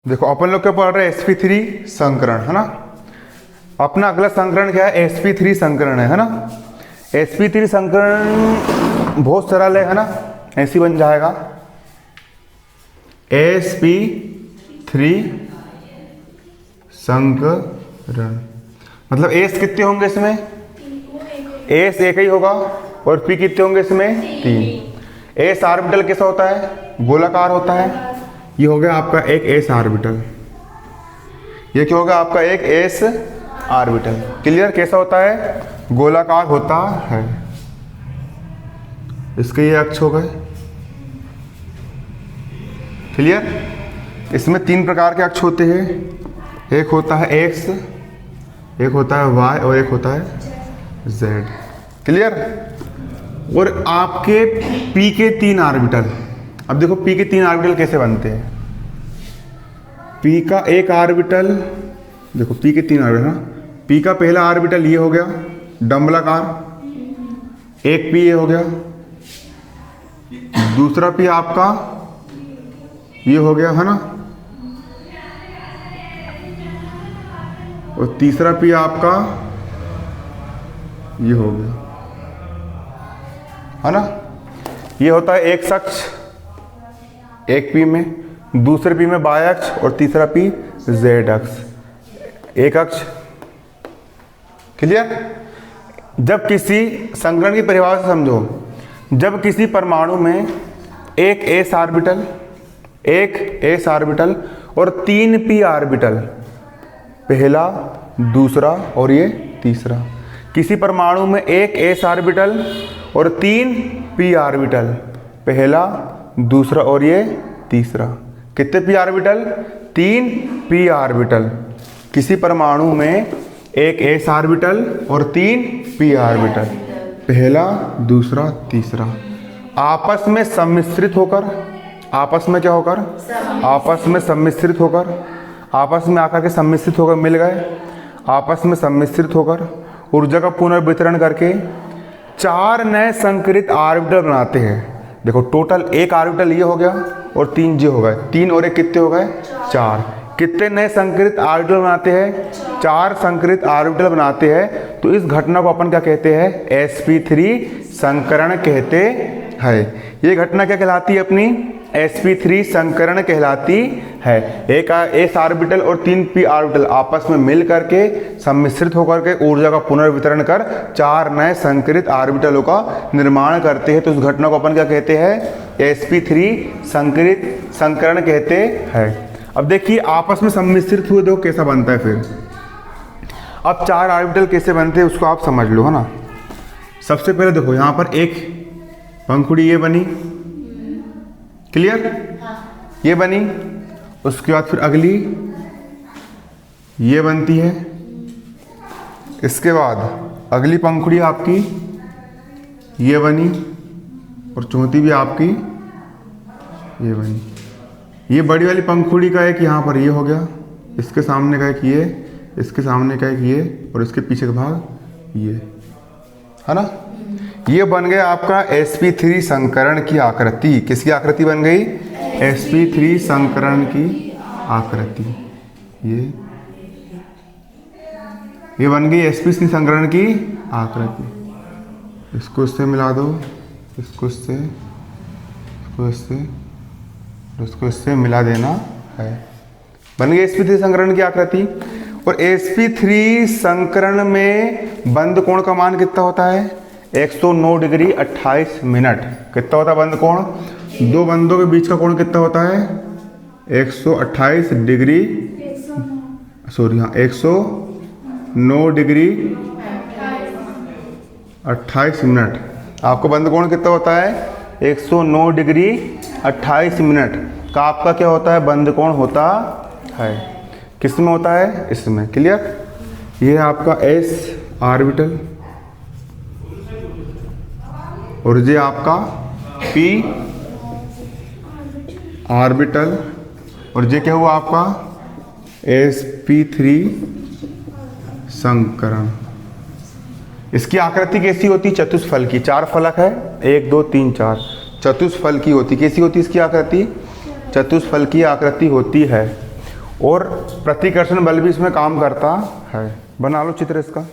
देखो अपन लोग क्या पढ़ रहे हैं sp3 संकरण, है ना। अपना अगला संकरण क्या है? sp3 संकरण है ना। sp3 संकरण बहुत सरल है ना। ऐसी बन जाएगा sp3 संकरण, मतलब एस कितने होंगे इसमें? एस एक ही होगा और पी कितने होंगे इसमें? तीन। एस ऑर्बिटल कैसा होता है? गोलाकार होता है। ये हो गया आपका एक एस ऑर्बिटल। ये क्या होगा आपका? एक एस ऑर्बिटल। क्लियर? कैसा होता है? गोलाकार होता है। इसके ये अक्ष हो गए। क्लियर? इसमें तीन प्रकार के अक्ष होते हैं। एक होता है एक्स, एक होता है वाई और एक होता है जेड। क्लियर? और आपके पी के तीन ऑर्बिटल, अब देखो पी के तीन ऑर्बिटल कैसे बनते हैं। पी का एक ऑर्बिटल, देखो पी के तीन ऑर्बिटल, पी का पहला ऑर्बिटल ये हो गया डंबलाकार, एक पी ये हो गया, दूसरा पी आपका ये हो गया, है ना, और तीसरा पी आपका ये हो गया, है ना। ये होता है एक अक्ष एक पी में, दूसरे पी में वाई अक्ष और तीसरा पी जेड अक्ष, एक अक्ष। क्लियर? जब किसी संकरण की परिभाषा समझो, जब किसी परमाणु में एक एस ऑर्बिटल, एक एस ऑर्बिटल और तीन पी ऑर्बिटल, पहला दूसरा और ये तीसरा, किसी परमाणु में एक एस ऑर्बिटल और तीन पी ऑर्बिटल, पहला दूसरा और ये तीसरा, कितने पी ऑर्बिटल? तीन पी ऑर्बिटल। किसी परमाणु में एक एस ऑर्बिटल और तीन पी ऑर्बिटल, पहला दूसरा तीसरा, आपस में सम्मिश्रित होकर, आपस में क्या होकर? आपस में सम्मिश्रित होकर, आपस में आकर के सम्मिश्रित होकर मिल गए, आपस में सम्मिश्रित होकर ऊर्जा का पुनर्वितरण करके चार नए संकरित ऑर्बिटल बनाते हैं। देखो टोटल एक ऑर्बिटल ये हो गया और तीन जी हो गए, तीन और एक कितने हो गए? चार। कितने नए संकरित ऑर्बिटल बनाते हैं? चार संकरित ऑर्बिटल बनाते हैं। तो इस घटना को अपन क्या कहते हैं? sp3 संकरण कहते हैं। ये घटना क्या कहलाती है अपनी? sp3 संकरण कहलाती है। एक एस ऑर्बिटल और तीन पी ऑर्बिटल आपस में मिल करके सम्मिश्रित होकर के ऊर्जा का पुनर्वितरण कर चार नए संकरित ऑर्बिटलों का निर्माण करते हैं। तो उस घटना को अपन क्या कहते हैं? sp3 संकरित संकरण कहते हैं। अब देखिए आपस में सम्मिश्रित हुए, देखो कैसा बनता है फिर। अब चार ऑर्बिटल कैसे बनते हैं उसको आप समझ लो, है ना। सबसे पहले देखो यहाँ पर एक पंखुड़ी ये बनी, क्लियर? ये बनी, उसके बाद फिर अगली ये बनती है, इसके बाद अगली पंखुड़ी आपकी ये बनी और चौथी भी आपकी ये बनी। ये बड़ी वाली पंखुड़ी का एक यहाँ पर ये हो गया, इसके सामने का एक ये, इसके सामने का एक ये और इसके पीछे का भाग ये, है ना। ये बन गया आपका sp3 संकरण की आकृति। किसकी आकृति बन गई? sp3 संकरण की आकृति। ये बन गई sp3 संकरण की आकृति। इसको इससे मिला दो, इसको इससे, इसको इससे, इसको इससे मिला देना है, बन गई sp3 संकरण की आकृति। और sp3 संकरण में बंद कोण का मान कितना होता है? 109 डिग्री 28 मिनट। कितना होता है बंद कोण? दो बंदों के बीच का कोण कितना होता है? 128 डिग्री, सॉरी हाँ 109 डिग्री 28 मिनट। आपको बंद कोण कितना होता है? 109 डिग्री 28 मिनट का आपका क्या होता है? बंद कोण होता है। किस में होता है? इसमें। क्लियर? ये आपका एस ऑर्बिटल और ये आपका पी ऑर्बिटल और ये क्या हुआ आपका? sp3 संकरण। इसकी आकृति कैसी होती? चतुष्फल की। चार फलक है, 1 2 3 4, चतुष्फल की होती। कैसी होती इसकी आकृति? चतुष्फल की आकृति होती है। और प्रतिकर्षण बल भी इसमें काम करता है। बना लो चित्र इसका।